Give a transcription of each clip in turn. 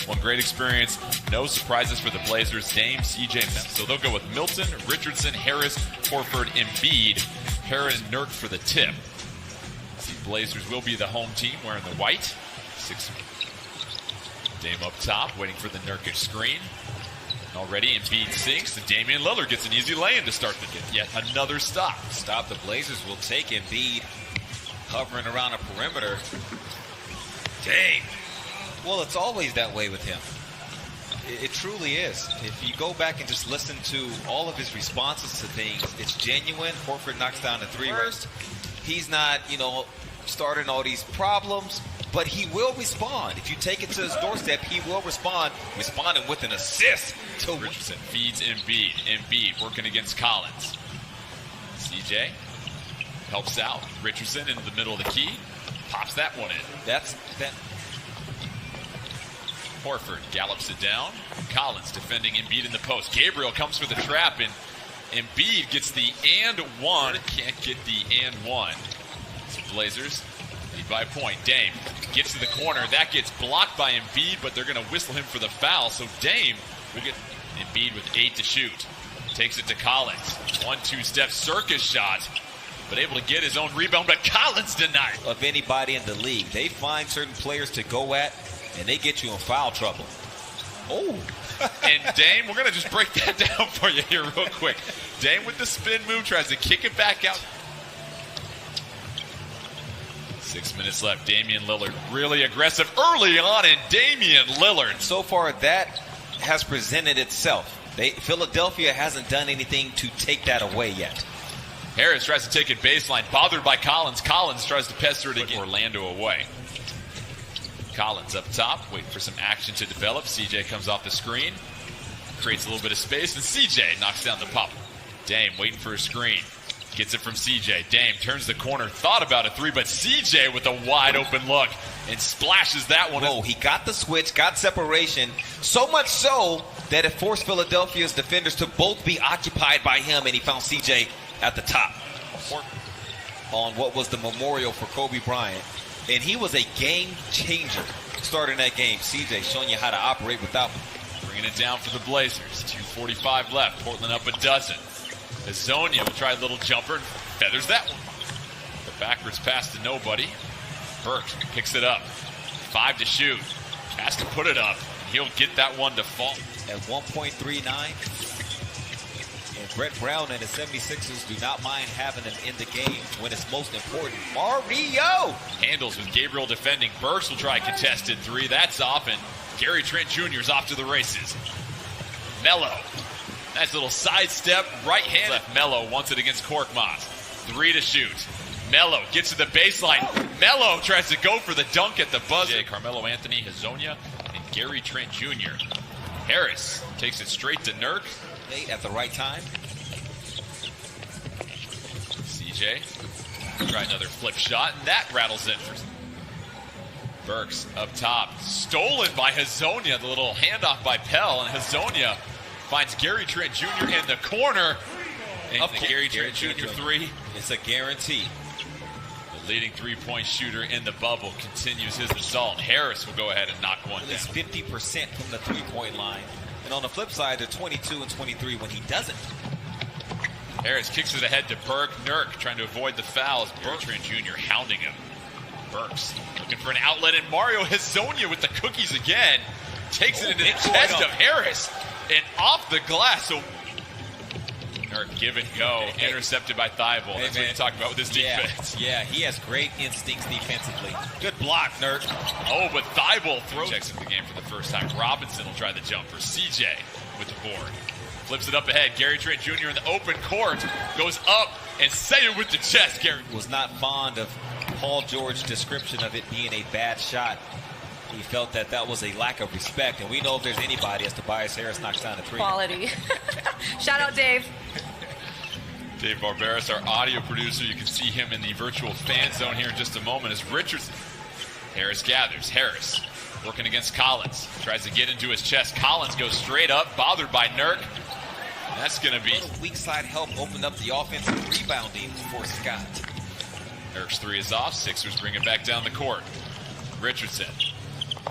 One great experience, no surprises for the Blazers. Dame, CJ, so they'll go with Milton, Richardson, Harris, Horford, Embiid, Harris, and Nurk for the tip. The Blazers will be the home team wearing the white. Dame up top, waiting for the Nurkic screen. Already Embiid sinks, and Damian Lillard gets an easy lay-in to start the game. Yet another stop. The Blazers will take Embiid hovering around a perimeter. Dang. Well, it's always that way with him. It truly is. If you go back and just listen to all of his responses to things, it's genuine. Horford knocks down the three first. He's not, starting all these problems, but he will respond. If you take it to his doorstep, he will respond, responding with an assist. To Richardson feeds Embiid. Embiid working against Collins. CJ helps out. Richardson into the middle of the key. Pops that one in. That's that. Horford gallops it down. Collins defending Embiid in the post. Gabriel comes for the trap, and Embiid gets the and one. Can't get the and one. So Blazers lead by a point. Dame gets to the corner. That gets blocked by Embiid, but they're going to whistle him for the foul. So Dame will get Embiid with 8 to shoot. Takes it to Collins. 1-2 step circus shot, but able to get his own rebound, but Collins denied. Of anybody in the league, they find certain players to go at, and they get you in foul trouble. Oh. And Dame, we're going to just break that down for you here real quick. Dame with the spin move, tries to kick it back out. 6 minutes left. Damian Lillard really aggressive early on, and Damian Lillard. So far, that has presented itself. Philadelphia hasn't done anything to take that away yet. Harris tries to take it baseline, bothered by Collins. Collins tries to pester it again. Orlando away. Collins up top, waiting for some action to develop. CJ comes off the screen, creates a little bit of space, and CJ knocks down the pop. Dame waiting for a screen. Gets it from CJ. Dame turns the corner, thought about a three, but CJ with a wide open look and splashes that one. Oh, he got the switch, got separation, so much so that it forced Philadelphia's defenders to both be occupied by him, and he found CJ at the top on what was the memorial for Kobe Bryant. And he was a game changer starting that game. CJ showing you how to operate without him. Bringing it down for the Blazers. 2:45 left. Portland up a dozen. Hazonia will try a little jumper and feathers that one. The backwards pass to nobody. Burks picks it up. 5 to shoot. Has to put it up. He'll get that one to fall. At 1.39. And Brett Brown and the 76ers do not mind having him in the game when it's most important. Mario! Handles with Gabriel defending. Burks will try a contested three. That's off, and Gary Trent Jr. is off to the races. Melo. Nice little sidestep, right hand. Left. Melo wants it against Korkmaz. 3 to shoot. Melo gets to the baseline. Melo tries to go for the dunk at the buzzer. Carmelo Anthony, Hazonia, and Gary Trent Jr. Harris takes it straight to Nurk. At the right time. CJ try another flip shot, and that rattles in. Burks up top, stolen by Hazonia. The little handoff by Pell, and Hazonia finds Gary Trent Jr. in the corner. And the Gary Trent Jr. three. It's a guarantee. The leading three-point shooter in the bubble continues his assault. Harris will go ahead and knock one down. It's 50% from the three-point line. And on the flip side, they're 22 and 23 when he doesn't. Harris kicks it ahead to Burke. Nurk trying to avoid the fouls. Bertrand Jr. hounding him. Burks looking for an outlet, and Mario Hazonia with the cookies again. Takes it into the chest of Harris and off the glass. So Nurk give and go. Intercepted by Thibault. That's what you talk about with his defense. Yeah, he has great instincts defensively. Good block, Nurk. Oh, but Thibault checks into the game for the first time. Robinson will try the jumper. CJ with the board. Flips it up ahead. Gary Trent Jr. in the open court. Goes up and say it with the chest. Gary was not fond of Paul George's description of it being a bad shot. He felt that that was a lack of respect. And we know if there's anybody, as Tobias Harris knocks down a three. Quality. Shout out, Dave. Dave Barberis, our audio producer. You can see him in the virtual fan zone here in just a moment as Richardson. Harris gathers. Harris working against Collins. Tries to get into his chest. Collins goes straight up, bothered by Nurk. That's going to be... A little weak side help opened up the offensive rebounding for Scott. Nurk's three is off. Sixers bring it back down the court. Richardson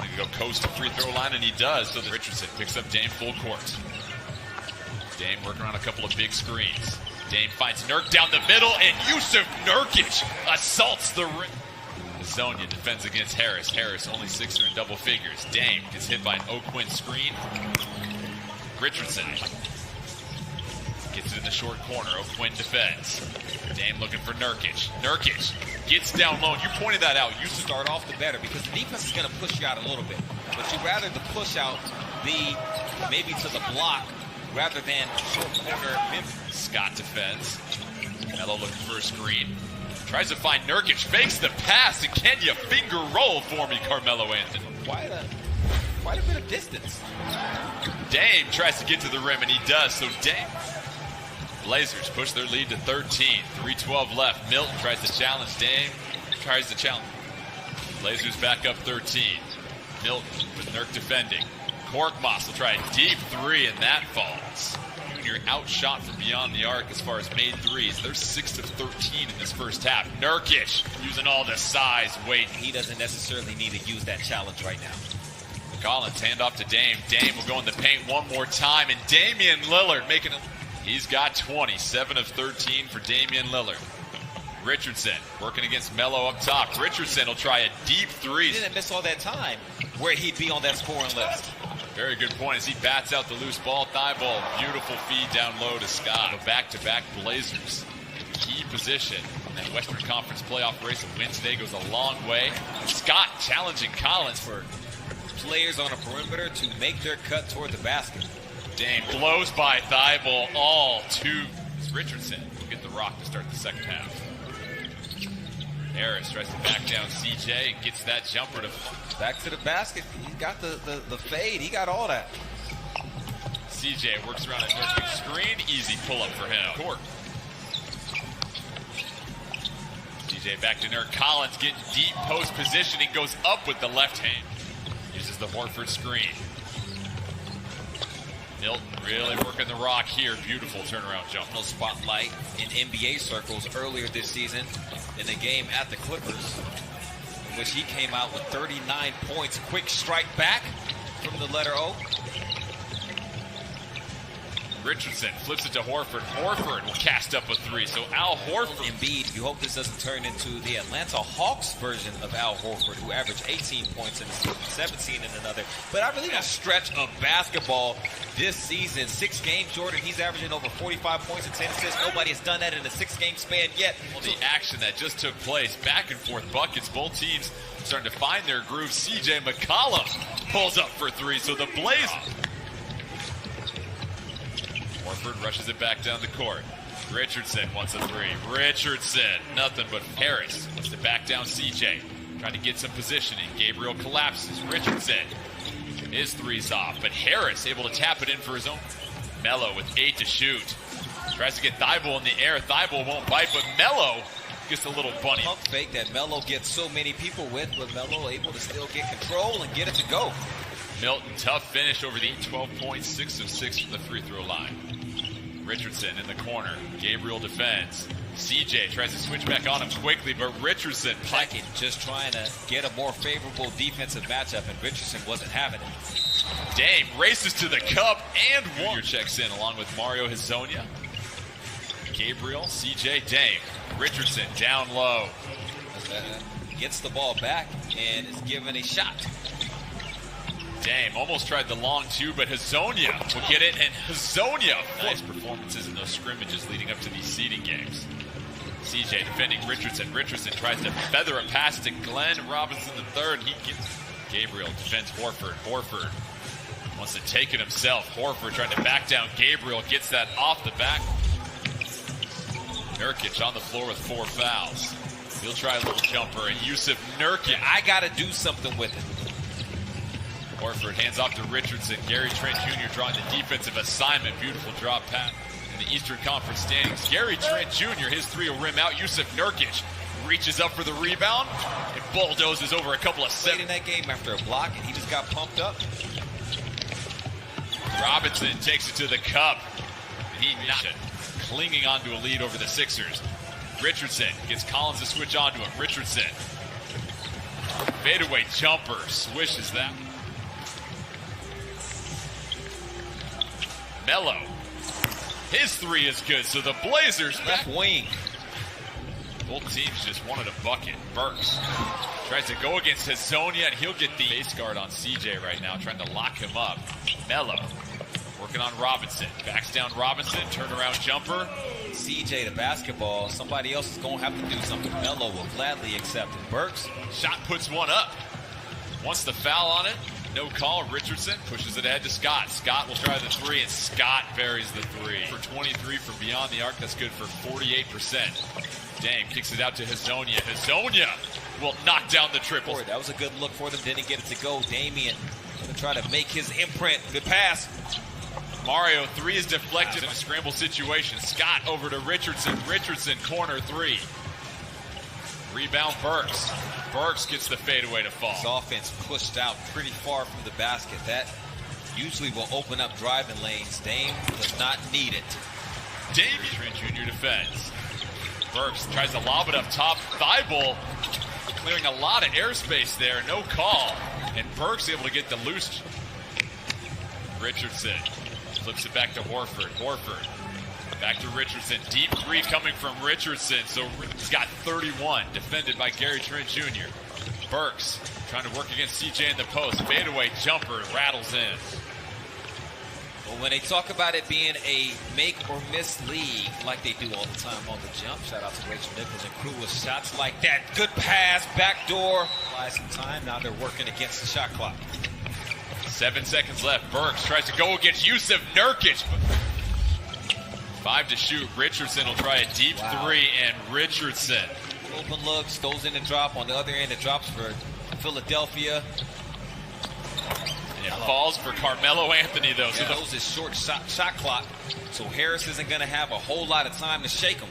He can go coast to free throw line, and he does. So Richardson picks up Dame full court. Dame working on a couple of big screens. Dame finds Nurk down the middle, and Yusuf Nurkic assaults the rim. Zonia defends against Harris. Harris only Sixer in double figures. Dame gets hit by an O'Quinn screen. Richardson gets it in the short corner. O'Quinn defends. Dame looking for Nurkic. Nurkic gets down low. You pointed that out. You Start off the better because the defense is going to push you out a little bit. But you'd rather the push out be maybe to the block rather than short corner. Scott defends. Melo looking for a screen. Tries to find Nurkic. Fakes the pass. And can you finger roll for me, Carmelo Anthony? Quite a bit of distance. Dame tries to get to the rim, and he does. So Dame. Blazers push their lead to 13. 3:12 left. Milton tries to challenge. Dame tries to challenge. Blazers back up 13. Milton with Nurk defending. Korkmaz will try a deep three, and that falls. Junior outshot from beyond the arc as far as made threes. They're 6 of 13 in this first half. Nurkic using all the size, weight. He doesn't necessarily need to use that challenge right now. Collins hand off to Dame. Dame will go in the paint one more time, and Damian Lillard making it. He's got 20, 7 of 13 for Damian Lillard. Richardson working against Melo up top. Richardson will try a deep three. He didn't miss all that time where he'd be on that scoring list. Very good point as he bats out the loose ball. Thibault, beautiful feed down low to Scott. Back-to-back Blazers. Key position in that Western Conference playoff race. A win today goes a long way. Scott challenging Collins for players on a perimeter to make their cut toward the basket. Dame blows by Thibault all to Richardson. Will get the rock to start the second half. Harris tries to back down CJ and gets that jumper to back to the basket. He got the fade. He got all that. CJ works around a Nurkic screen. Easy pull-up for him. Court. CJ back to Nurk. Collins getting deep post positioning. Goes up with the left hand. Uses the Horford screen. Milton really working the rock here. Beautiful turnaround jump. No spotlight in NBA circles earlier this season in the game at the Clippers, in which he came out with 39 points. Quick strike back from the letter O. Richardson flips it to Horford. Horford will cast up a three. So Al Horford. Embiid, you hope this doesn't turn into the Atlanta Hawks version of Al Horford, who averaged 18 points in the season, 17 in another. But I really don't stretch of basketball this season. 6 games, Jordan, he's averaging over 45 points and 10 assists. Nobody has done that in a 6-game span yet. Well, the action that just took place, back and forth buckets, both teams starting to find their groove. CJ McCollum pulls up for three. So the Blazers. Horford rushes it back down the court. Richardson wants a three. Richardson, nothing but Harris wants to back down CJ. Trying to get some positioning. Gabriel collapses. Richardson, his three's off, but Harris able to tap it in for his own. Melo with 8 to shoot. Tries to get Thibault in the air. Thibault won't bite, but Melo gets a little bunny. Pump fake that Melo gets so many people with, but Melo able to still get control and get it to go. Milton, tough finish over the 12 points, 6 of 6 from the free throw line. Richardson in the corner. Gabriel defends. CJ tries to switch back on him quickly, but Richardson Packing, just trying to get a more favorable defensive matchup, and Richardson wasn't having it. Dame races to the cup and one. Junior checks in along with Mario Hezonja. Gabriel, CJ, Dame. Richardson down low. Gets the ball back and is given a shot. Dame almost tried the long two, but Hezonja will get it, and Hezonja. Nice performances in those scrimmages leading up to these seeding games. CJ defending Richardson. Richardson tries to feather a pass to Glenn Robinson III. He gets Gabriel defends Horford. Horford wants to take it himself. Horford trying to back down Gabriel. Gets that off the back. Nurkic on the floor with 4 fouls. He'll try a little jumper, and Yusuf Nurkic. I got to do something with it. Horford hands off to Richardson. Gary Trent Jr. drawing the defensive assignment. Beautiful drop pass in the Eastern Conference standings. Gary Trent Jr., his three will rim out. Yusuf Nurkic reaches up for the rebound and bulldozes over a couple of Played in that game after a block, and he just got pumped up. Robinson takes it to the cup. He not clinging onto a lead over the Sixers. Richardson gets Collins to switch onto him. Richardson Fadeaway jumper, swishes that. Melo. His three is good, so the Blazers Left wing. Both teams just wanted a bucket. Burks tries to go against Hazonia, and he'll get the face guard on CJ right now, trying to lock him up. Melo working on Robinson. Backs down Robinson, turnaround jumper. CJ the basketball. Somebody else is going to have to do something. Melo will gladly accept it. Burks. Shot puts one up. Wants the foul on it. No call. Richardson pushes it ahead to Scott. Scott will try the three, and Scott buries the three. For 23 from beyond the arc, that's good for 48%. Dame kicks it out to Hazonia. Hazonia will knock down the triple. Boy, that was a good look for them. Didn't get it to go. Damian going to try to make his imprint. Good pass. Mario, three is deflected in a scramble situation. Scott over to Richardson. Richardson, corner three. Rebound Burks. Burks gets the fadeaway to fall. His offense pushed out pretty far from the basket. That usually will open up driving lanes. Dame does not need it. Dame Trent Jr. defends. Burks tries to lob it up top. Thibault clearing a lot of airspace there. No call. And Burks able to get the loose. Richardson flips it back to Horford. Horford back to Richardson. Deep three coming from Richardson. So he's got 31. Defended by Gary Trent Jr. Burks trying to work against CJ in the post. Fadeaway jumper rattles in. Well, when they talk about it being a make or miss league, like they do all the time on the jump, shout out to Rachel Nichols and crew with shots like that. Good pass, backdoor. Buy some time. Now they're working against the shot clock. 7 seconds left. Burks tries to go against Yusuf Nurkic. 5 to shoot. Richardson will try a deep three, and Richardson. Open looks, goes in the drop. On the other end, it drops for Philadelphia. It falls for Carmelo Anthony, though. So those is short shot clock, so Harris isn't going to have a whole lot of time to shake him.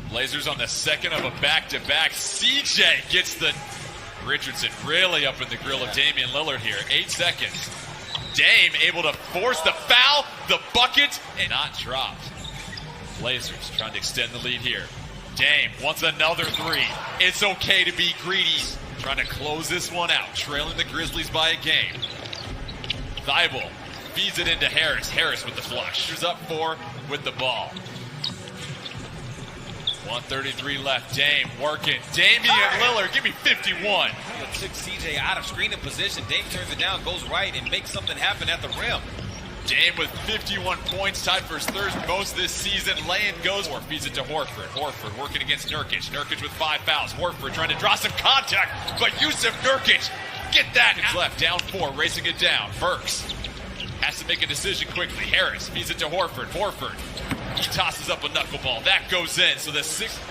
Blazers on the second of a back-to-back. CJ gets the Richardson really up in the grill of Damian Lillard here. 8 seconds. Dame able to force the foul, the bucket, and not dropped. Blazers trying to extend the lead here. Dame wants another three. It's okay to be greedy. Trying to close this one out, trailing the Grizzlies by a game. Thibault feeds it into Harris. Harris with the flush. He's up 4 with the ball. 1:33 left. Dame working. Damian Lillard, give me 51. It took CJ out of screening position. Dame turns it down, goes right, and makes something happen at the rim. Dame with 51 points, tied for his third most this season. Lane goes, or feeds it to Horford. Horford working against Nurkic. Nurkic with 5 fouls. Horford trying to draw some contact, but Yusuf Nurkic, get that. It's left, down 4, racing it down. Burks has to make a decision quickly. Harris feeds it to Horford. Horford, he tosses up a knuckleball. That goes in, so the 6th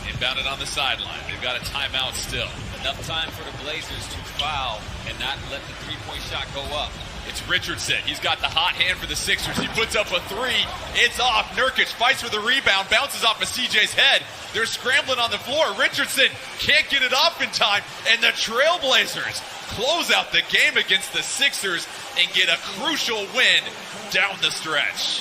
inbounded on the sideline. They've got a timeout still. Enough time for the Blazers to foul and not let the three-point shot go up. It's Richardson. He's got the hot hand for the Sixers. He puts up a three. It's off. Nurkic fights for the rebound. Bounces off of CJ's head. They're scrambling on the floor. Richardson can't get it off in time. And the Trailblazers close out the game against the Sixers and get a crucial win down the stretch.